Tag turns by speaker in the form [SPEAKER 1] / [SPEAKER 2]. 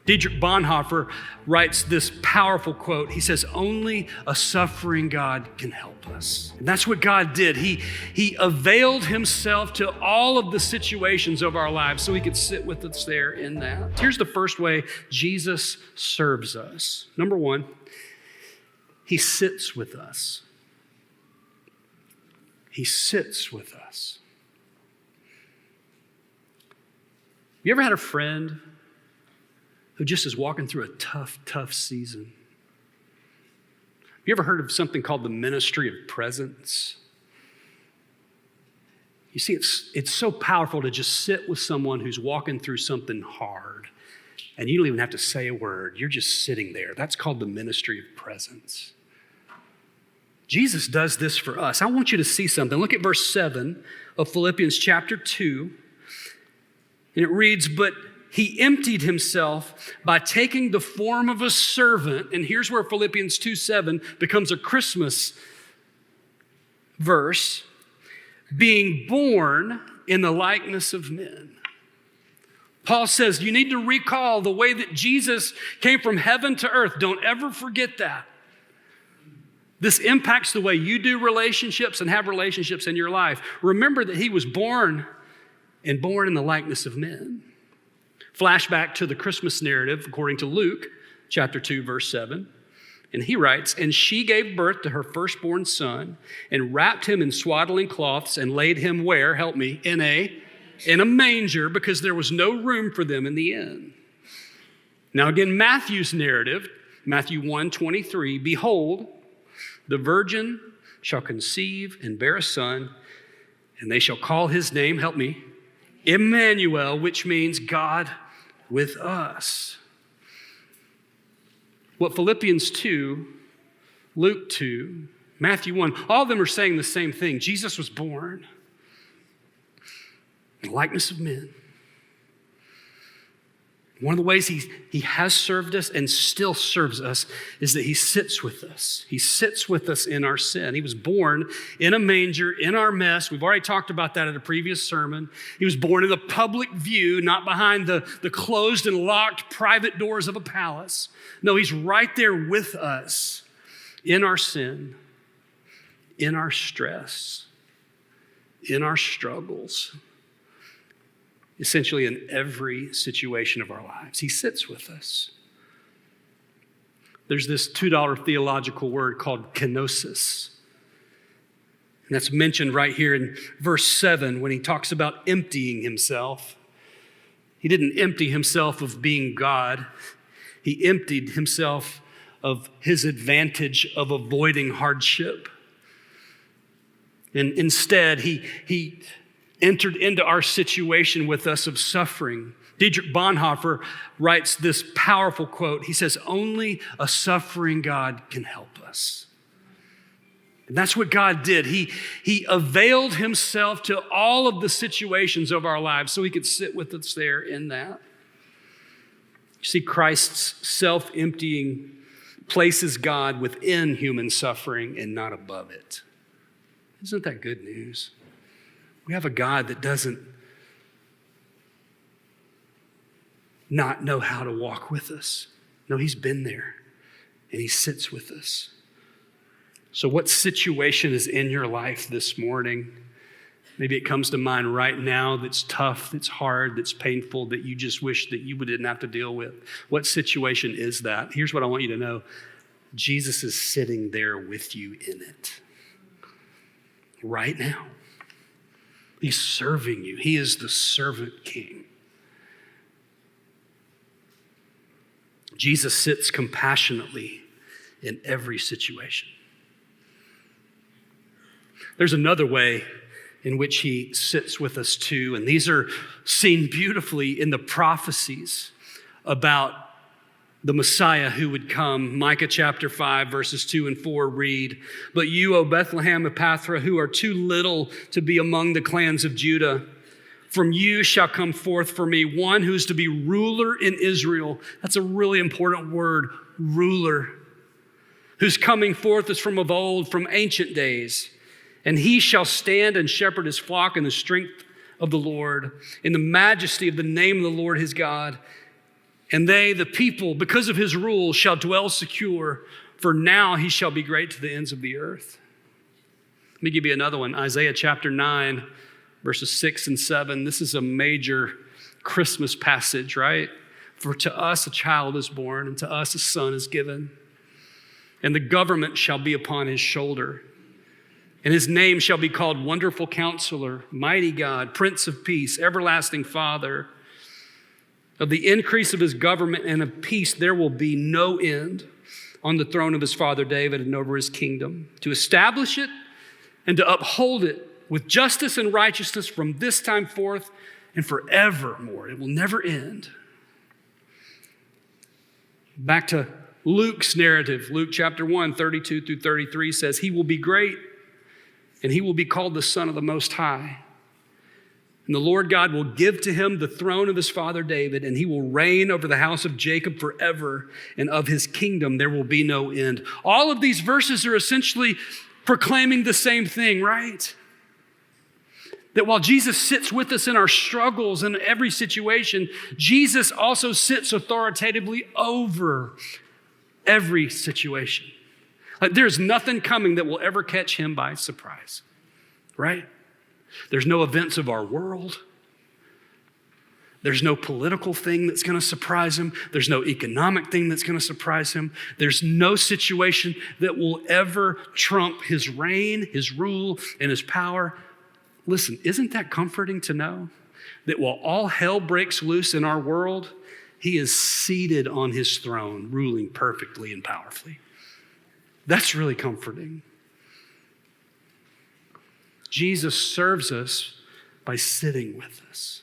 [SPEAKER 1] Dietrich Bonhoeffer writes this powerful quote. He says, "Only a suffering God can help us." And that's what God did. He availed himself to all of the situations of our lives so he could sit with us there in that. Here's the first way Jesus serves us. Number one, he sits with us. He sits with us. You ever had a friend who just is walking through a tough season? You ever heard of something called the ministry of presence? You see, it's so powerful to just sit with someone who's walking through something hard, and you don't even have to say a word. You're just sitting there. That's called the ministry of presence. Jesus does this for us. I want you to see something. Look at verse 7 of Philippians chapter 2, and it reads, "But he emptied himself by taking the form of a servant." And here's where Philippians 2:7 becomes a Christmas verse. "Being born in the likeness of men." Paul says you need to recall the way that Jesus came from heaven to earth. Don't ever forget that. This impacts the way you do relationships and have relationships in your life. Remember that he was born in the likeness of men. Flashback to the Christmas narrative, according to Luke chapter 2, verse 7. And he writes, "And she gave birth to her firstborn son and wrapped him in swaddling cloths and laid him" where? Help me. In a manger, because there was no room for them in the inn. Now again, Matthew's narrative, Matthew 1:23, "Behold, the virgin shall conceive and bear a son, and they shall call his name," help me, "Emmanuel," which means God with us. What Philippians 2, Luke 2, Matthew 1, all of them are saying the same thing. Jesus was born in the likeness of men. One of the ways he has served us and still serves us is that he sits with us. He sits with us in our sin. He was born in a manger, in our mess. We've already talked about that in a previous sermon. He was born in the public view, not behind the closed and locked private doors of a palace. No, he's right there with us in our sin, in our stress, in our struggles. Essentially in every situation of our lives. He sits with us. There's this $2 theological word called kenosis. And that's mentioned right here in verse 7 when he talks about emptying himself. He didn't empty himself of being God. He emptied himself of his advantage of avoiding hardship. And instead, he entered into our situation with us of suffering. Dietrich Bonhoeffer writes this powerful quote. He says, "Only a suffering God can help us." And that's what God did. He availed himself to all of the situations of our lives so he could sit with us there in that. You see, Christ's self-emptying places God within human suffering and not above it. Isn't that good news? We have a God that doesn't not know how to walk with us. No, he's been there and he sits with us. So what situation is in your life this morning? Maybe it comes to mind right now that's tough, that's hard, that's painful, that you just wish that you didn't have to deal with. What situation is that? Here's what I want you to know. Jesus is sitting there with you in it right now. He's serving you. He is the servant king. Jesus sits compassionately in every situation. There's another way in which he sits with us too, and these are seen beautifully in the prophecies about the Messiah who would come. Micah chapter 5, verses 2 and 4 read, "But you, O Bethlehem Ephrathah, who are too little to be among the clans of Judah, from you shall come forth for me one who's to be ruler in Israel." That's a really important word, ruler. "Whose coming forth is from of old, from ancient days. And he shall stand and shepherd his flock in the strength of the Lord, in the majesty of the name of the Lord his God. And they, the people, because of his rule, shall dwell secure, for now he shall be great to the ends of the earth. Let me give you another one. Isaiah chapter 9, verses 6 and 7. This is a major Christmas passage, right? For to us a child is born, and to us a son is given. And the government shall be upon his shoulder. And his name shall be called Wonderful Counselor, Mighty God, Prince of Peace, Everlasting Father. Of the increase of his government and of peace there will be no end on the throne of his father David and over his kingdom, to establish it and to uphold it with justice and righteousness from this time forth and forevermore. It will never end. Back to Luke's narrative. Luke chapter 1, 32 through 33 says, he will be great and he will be called the Son of the Most High. And the Lord God will give to him the throne of his father David, and he will reign over the house of Jacob forever, and of his kingdom there will be no end. All of these verses are essentially proclaiming the same thing, right? That while Jesus sits with us in our struggles in every situation, Jesus also sits authoritatively over every situation. Like there's nothing coming that will ever catch him by surprise, right? There's no events of our world. There's no political thing that's going to surprise him. There's no economic thing that's going to surprise him. There's no situation that will ever trump his reign, his rule, and his power. Listen, isn't that comforting to know that while all hell breaks loose in our world, he is seated on his throne, ruling perfectly and powerfully? That's really comforting. Jesus serves us by sitting with us.